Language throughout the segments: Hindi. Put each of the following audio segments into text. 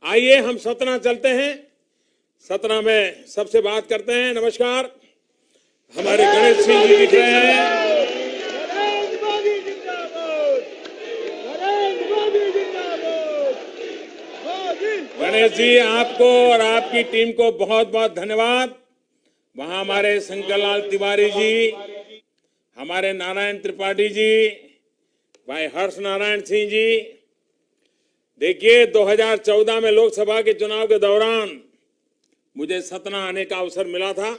आइए हम सतना चलते हैं। सतना में सबसे बात करते हैं। नमस्कार, हमारे गणेश सिंह जी दिख रहे हैं। गणेश जी, आपको और आपकी टीम को बहुत बहुत धन्यवाद। वहां हमारे शंकर लाल तिवारी जी, हमारे नारायण त्रिपाठी जी, भाई हर्ष नारायण सिंह जी। देखिए, 2014 में लोकसभा के चुनाव के दौरान मुझे सतना आने का अवसर मिला था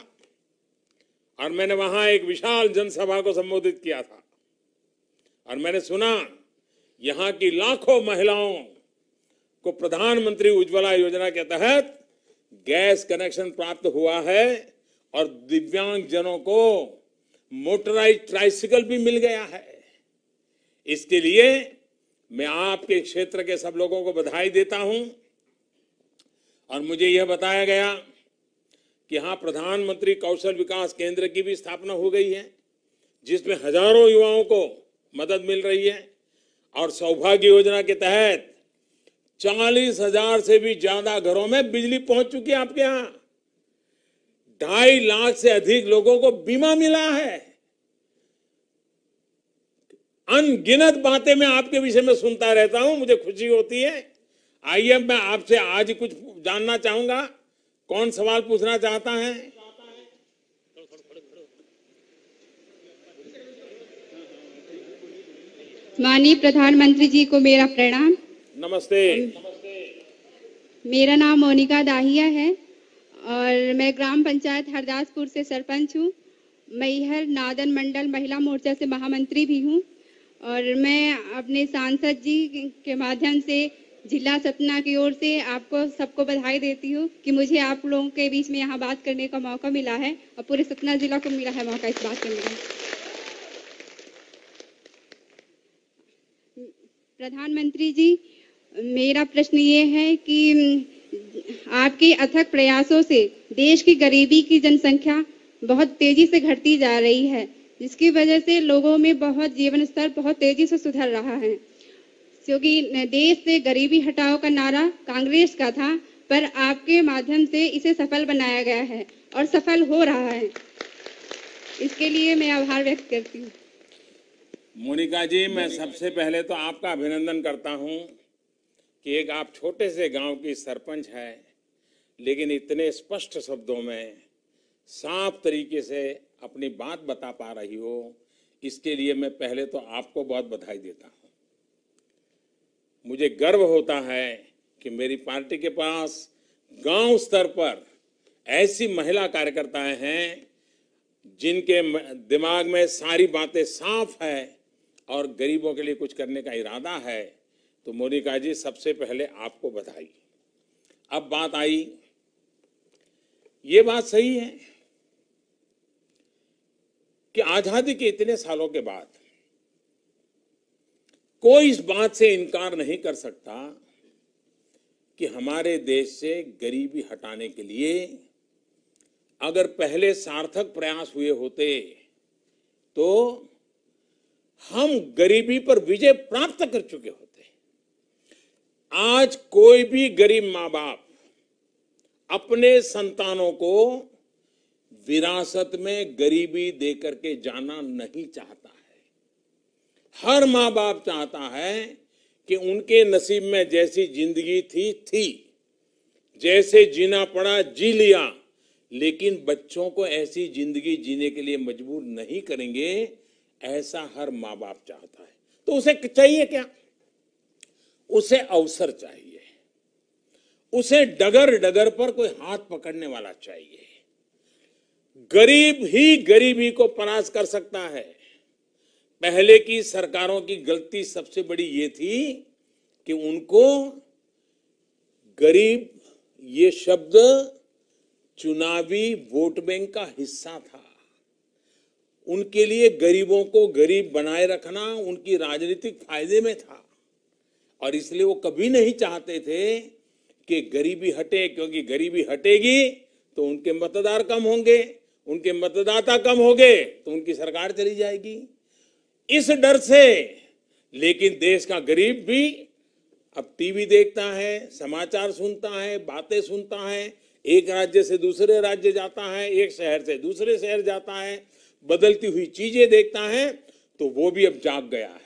और मैंने वहां एक विशाल जनसभा को संबोधित किया था और मैंने सुना यहां की लाखों महिलाओं को प्रधानमंत्री उज्ज्वला योजना के तहत गैस कनेक्शन प्राप्त हुआ है और दिव्यांग जनों को मोटराइज ट्राइसिकल भी मिल गया है। इसके लिए मैं आपके क्षेत्र के सब लोगों को बधाई देता हूं और मुझे यह बताया गया कि यहां प्रधानमंत्री कौशल विकास केंद्र की भी स्थापना हो गई है, जिसमें हजारों युवाओं को मदद मिल रही है और सौभाग्य योजना के तहत 40,000 से भी ज्यादा घरों में बिजली पहुंच चुकी है आपके यहां। 2.5 लाख से अधिक लोगों को बीमा मिला है। अनगिनत बातें मैं आपके विषय में सुनता रहता हूं, मुझे खुशी होती है। आइए, मैं आपसे आज कुछ जानना चाहूंगा। कौन सवाल पूछना चाहता है? माननीय प्रधानमंत्री जी को मेरा प्रणाम। नमस्ते। मेरा नाम मोनिका दाहिया है और मैं ग्राम पंचायत हरदासपुर से सरपंच हूँ। मैहर नादन मंडल महिला मोर्चा से महामंत्री भी हूँ और मैं अपने सांसद जी के माध्यम से जिला सतना की ओर से आपको सबको बधाई देती हूँ कि मुझे आप लोगों के बीच में यहाँ बात करने का मौका मिला है और पूरे सतना जिला को मिला है मौका इस बात करने का। प्रधानमंत्री जी, मेरा प्रश्न ये है कि आपके अथक प्रयासों से देश की गरीबी की जनसंख्या बहुत तेजी से घटती जा रही है, जिसकी वजह से लोगों में बहुत जीवन स्तर बहुत तेजी से सुधर रहा है। क्योंकि देश से गरीबी हटाओ का नारा कांग्रेस का था, पर आपके माध्यम से इसे सफल बनाया गया है और सफल हो रहा है। इसके लिए मैं आभार व्यक्त करती हूँ। मोनिका जी, मैं सबसे पहले तो आपका अभिनंदन करता हूं कि एक आप छोटे से गांव की सरपंच है, लेकिन इतने स्पष्ट शब्दों में साफ तरीके से अपनी बात बता पा रही हो। इसके लिए मैं पहले तो आपको बहुत बधाई देता हूं। मुझे गर्व होता है कि मेरी पार्टी के पास गांव स्तर पर ऐसी महिला कार्यकर्ताएं हैं जिनके दिमाग में सारी बातें साफ है और गरीबों के लिए कुछ करने का इरादा है। तो मोनिका जी, सबसे पहले आपको बधाई। अब बात आई, ये बात सही है कि आजादी के इतने सालों के बाद कोई इस बात से इनकार नहीं कर सकता कि हमारे देश से गरीबी हटाने के लिए अगर पहले सार्थक प्रयास हुए होते तो हम गरीबी पर विजय प्राप्त कर चुके होते। आज कोई भी गरीब माँ बाप अपने संतानों को विरासत में गरीबी देकर के जाना नहीं चाहता है। हर माँ बाप चाहता है कि उनके नसीब में जैसी जिंदगी थी, जैसे जीना पड़ा जी लिया, लेकिन बच्चों को ऐसी जिंदगी जीने के लिए मजबूर नहीं करेंगे, ऐसा हर माँ बाप चाहता है। तो उसे चाहिए क्या? उसे अवसर चाहिए, उसे डगर डगर पर कोई हाथ पकड़ने वाला चाहिए। गरीब ही गरीबी को परास्त कर सकता है। पहले की सरकारों की गलती सबसे बड़ी ये थी कि उनको गरीब ये शब्द चुनावी वोट बैंक का हिस्सा था। उनके लिए गरीबों को गरीब बनाए रखना उनकी राजनीतिक फायदे में था और इसलिए वो कभी नहीं चाहते थे कि गरीबी हटे, क्योंकि गरीबी हटेगी तो उनके मतदार कम होंगे, उनके मतदाता कम होंगे तो उनकी सरकार चली जाएगी। इस डर से, लेकिन देश का गरीब भी अब टीवी देखता है, समाचार सुनता है, बातें सुनता है, एक राज्य से दूसरे राज्य जाता है, एक शहर से दूसरे शहर जाता है, बदलती हुई चीजें देखता है, तो वो भी अब जाग गया है।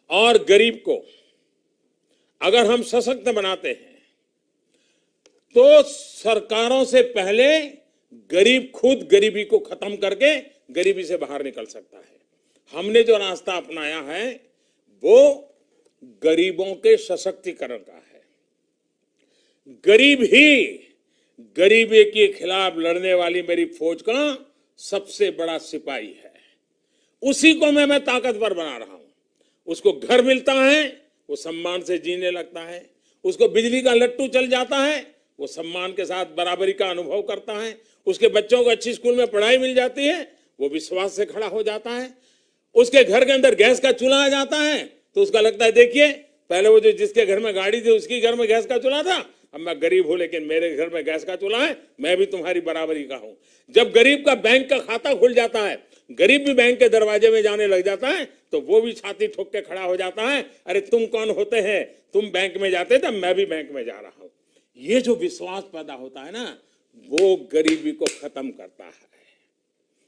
और गरीब को अगर हम सशक्त बनाते हैं तो सरकारों से पहले गरीब खुद गरीबी को खत्म करके गरीबी से बाहर निकल सकता है। हमने जो रास्ता अपनाया है वो गरीबों के सशक्तिकरण का है। गरीब ही गरीबी के खिलाफ लड़ने वाली मेरी फौज का सबसे बड़ा सिपाही है। उसी को मैं ताकतवर बना रहा हूं। उसको घर मिलता है, वो सम्मान से जीने लगता है। उसको बिजली का लट्टू चल जाता है, वो सम्मान के साथ बराबरी का अनुभव करता है। उसके बच्चों को अच्छी स्कूल में पढ़ाई मिल जाती है, वो विश्वास से खड़ा हो जाता है। उसके घर के अंदर गैस का चूल्हा आ जाता है तो उसका लगता है देखिए, पहले वो जो जिसके घर में गाड़ी थी उसके घर में गैस का चूल्हा था, अब मैं गरीब हूं लेकिन मेरे घर में गैस का चूल्हा है, मैं भी तुम्हारी बराबरी का हूं। जब गरीब का बैंक का खाता खुल जाता है, गरीब भी बैंक के दरवाजे में जाने लग जाता है, तो वो भी छाती ठोक के खड़ा हो जाता है, अरे तुम कौन होते हैं, तुम बैंक में जाते थे, मैं भी बैंक में जा रहा हूं। ये जो विश्वास पैदा होता है ना, वो गरीबी को खत्म करता है।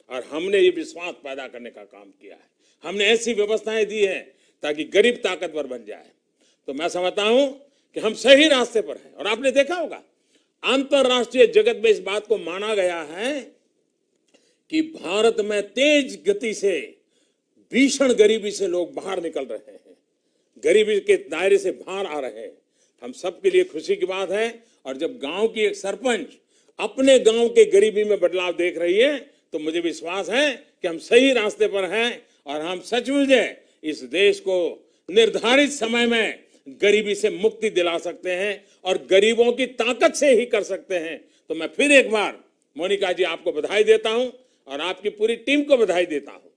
और हमने ये विश्वास पैदा करने का काम किया है। हमने ऐसी व्यवस्थाएं दी है ताकि गरीब ताकतवर बन जाए। तो मैं समझता हूं कि हम सही रास्ते पर हैं। और आपने देखा होगा अंतरराष्ट्रीय जगत में इस बात को माना गया है कि भारत में तेज गति से भीषण गरीबी से लोग बाहर निकल रहे हैं, गरीबी के दायरे से बाहर आ रहे हैं। हम सबके लिए खुशी की बात है। और जब गांव की एक सरपंच अपने गांव के गरीबी में बदलाव देख रही है तो मुझे विश्वास है कि हम सही रास्ते पर हैं और हम सचमुच इस देश को निर्धारित समय में गरीबी से मुक्ति दिला सकते हैं और गरीबों की ताकत से ही कर सकते हैं। तो मैं फिर एक बार मोनिका जी आपको बधाई देता हूं और आपकी पूरी टीम को बधाई देता हूं।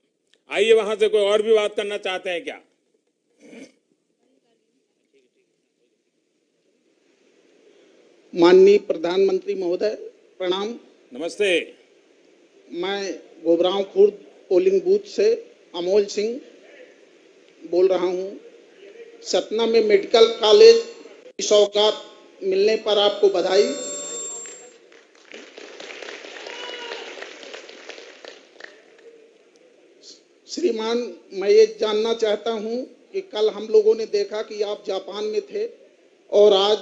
आइए, वहां से कोई और भी बात करना चाहते हैं क्या? माननीय प्रधानमंत्री महोदय, प्रणाम। नमस्ते। मैं गोबराव खुर्द पोलिंग बूथ से अमोल सिंह बोल रहा हूं। सतना में मेडिकल कॉलेज की सौगात मिलने पर आपको बधाई। श्रीमान, मैं ये जानना चाहता हूं कि कल हम लोगों ने देखा कि आप जापान में थे और आज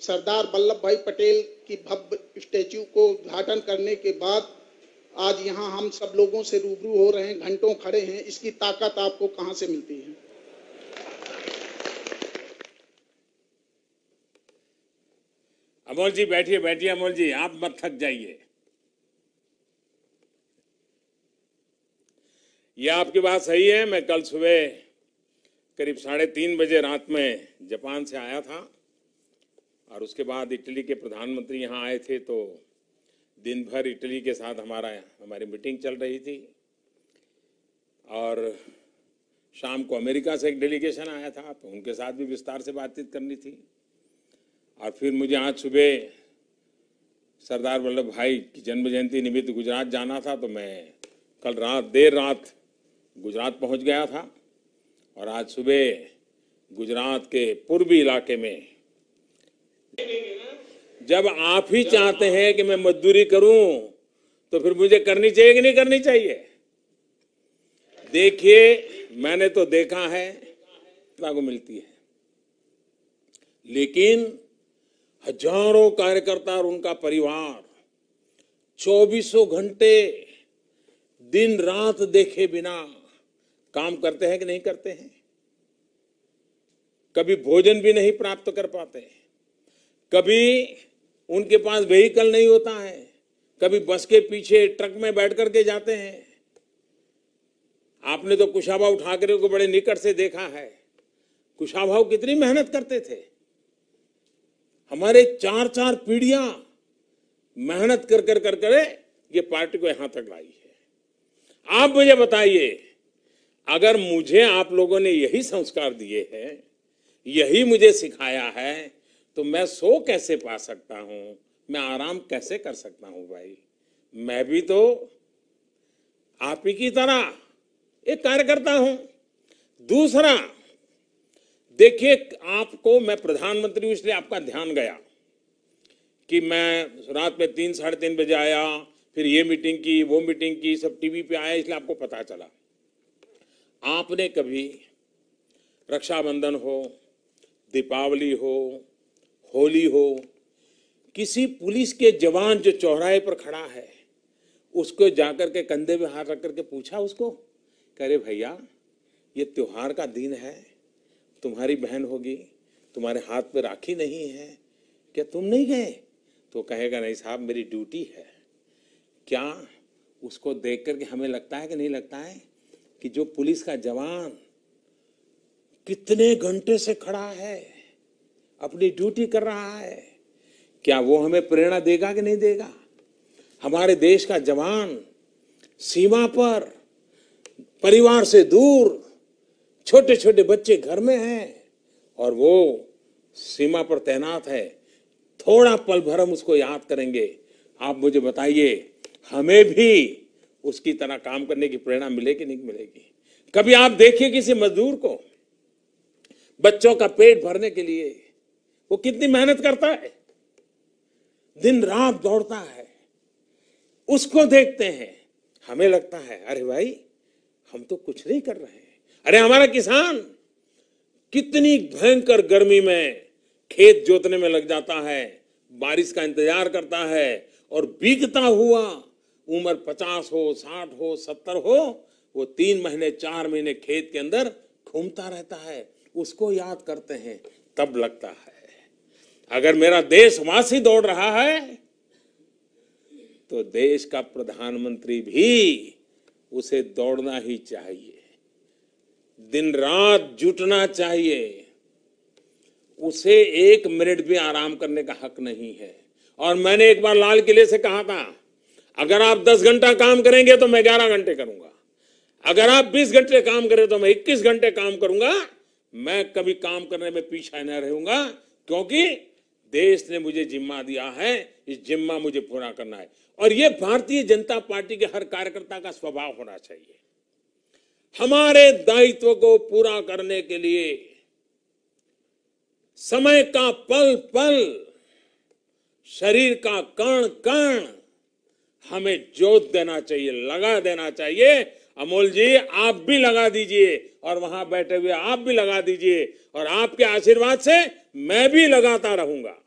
सरदार वल्लभ भाई पटेल की भव्य स्टैच्यू को उद्घाटन करने के बाद आज यहाँ हम सब लोगों से रूबरू हो रहे हैं, घंटों खड़े हैं। इसकी ताकत आपको कहाँ से मिलती है? अमोल जी बैठिए, बैठिए अमोल जी, आप मत थक जाइए। ये आपकी बात सही है। मैं कल सुबह करीब 3:30 बजे रात में जापान से आया था और उसके बाद इटली के प्रधानमंत्री यहाँ आए थे, तो दिन भर इटली के साथ हमारी मीटिंग चल रही थी। और शाम को अमेरिका से एक डेलीगेशन आया था, तो उनके साथ भी विस्तार से बातचीत करनी थी। और फिर मुझे आज सुबह सरदार वल्लभ भाई की जन्म जयंती निमित्त गुजरात जाना था, तो मैं कल देर रात गुजरात पहुंच गया था। और आज सुबह गुजरात के पूर्वी इलाके में, जब आप ही चाहते हैं कि मैं मजदूरी करूं तो फिर मुझे करनी चाहिए कि नहीं करनी चाहिए? देखिए, मैंने तो देखा है को मिलती है, लेकिन हजारों कार्यकर्ता और उनका परिवार 24 घंटे दिन रात देखे बिना काम करते हैं कि नहीं करते हैं? कभी भोजन भी नहीं प्राप्त कर पाते, कभी उनके पास व्हीकल नहीं होता है, कभी बस के पीछे ट्रक में बैठ करके जाते हैं। आपने तो कुशाभा ठाकरे को बड़े निकट से देखा है। कुशाभा कितनी मेहनत करते थे। हमारे 4-4 पीढ़ियां मेहनत कर ये पार्टी को यहां तक लाई है। आप मुझे बताइए, अगर मुझे आप लोगों ने यही संस्कार दिए हैं, यही मुझे सिखाया है, तो मैं सो कैसे पा सकता हूं? मैं आराम कैसे कर सकता हूं? भाई, मैं भी तो आप ही की तरह एक कार्यकर्ता हूं। दूसरा, देखिए, आपको मैं प्रधानमंत्री हूं इसलिए आपका ध्यान गया कि मैं रात में 3 साढ़े 3 बजे आया, फिर ये मीटिंग की, वो मीटिंग की, सब टीवी पे आया, इसलिए आपको पता चला। आपने कभी रक्षाबंधन हो, दीपावली हो, होली हो, किसी पुलिस के जवान जो चौराहे पर खड़ा है उसको जाकर के कंधे पे हाथ रख करके पूछा उसको, अरे भैया ये त्योहार का दिन है, तुम्हारी बहन होगी, तुम्हारे हाथ पे राखी नहीं है, क्या तुम नहीं गए? तो कहेगा नहीं साहब मेरी ड्यूटी है। क्या उसको देख करके हमें लगता है कि नहीं लगता है कि जो पुलिस का जवान कितने घंटे से खड़ा है, अपनी ड्यूटी कर रहा है, क्या वो हमें प्रेरणा देगा कि नहीं देगा? हमारे देश का जवान सीमा पर परिवार से दूर, छोटे छोटे बच्चे घर में हैं और वो सीमा पर तैनात है, थोड़ा पल भर हम उसको याद करेंगे। आप मुझे बताइए, हमें भी उसकी तरह काम करने की प्रेरणा मिलेगी नहीं मिलेगी? कभी आप देखिए किसी मजदूर को, बच्चों का पेट भरने के लिए वो कितनी मेहनत करता है, दिन रात दौड़ता है, उसको देखते हैं, हमें लगता है अरे भाई हम तो कुछ नहीं कर रहे हैं। अरे हमारा किसान कितनी भयंकर गर्मी में खेत जोतने में लग जाता है, बारिश का इंतजार करता है और बीतता हुआ उम्र 50 हो, 60 हो, 70 हो, वो 3 महीने 4 महीने खेत के अंदर घूमता रहता है, उसको याद करते हैं, तब लगता है अगर मेरा देशवासी दौड़ रहा है तो देश का प्रधानमंत्री भी उसे दौड़ना ही चाहिए, दिन रात जुटना चाहिए, उसे 1 मिनट भी आराम करने का हक नहीं है। और मैंने एक बार लाल किले से कहा था, अगर आप 10 घंटा काम करेंगे तो मैं 11 घंटे करूंगा, अगर आप 20 घंटे काम करें तो मैं 21 घंटे काम करूंगा, मैं कभी काम करने में पीछे न रहूंगा, क्योंकि देश ने मुझे जिम्मा दिया है, इस जिम्मा मुझे पूरा करना है। और ये भारतीय जनता पार्टी के हर कार्यकर्ता का स्वभाव होना चाहिए। हमारे दायित्व को पूरा करने के लिए समय का पल पल, शरीर का कण कण हमें जोत देना चाहिए, लगा देना चाहिए। अमोल जी आप भी लगा दीजिए और वहां बैठे हुए आप भी लगा दीजिए, और आपके आशीर्वाद से मैं भी लगाता रहूंगा।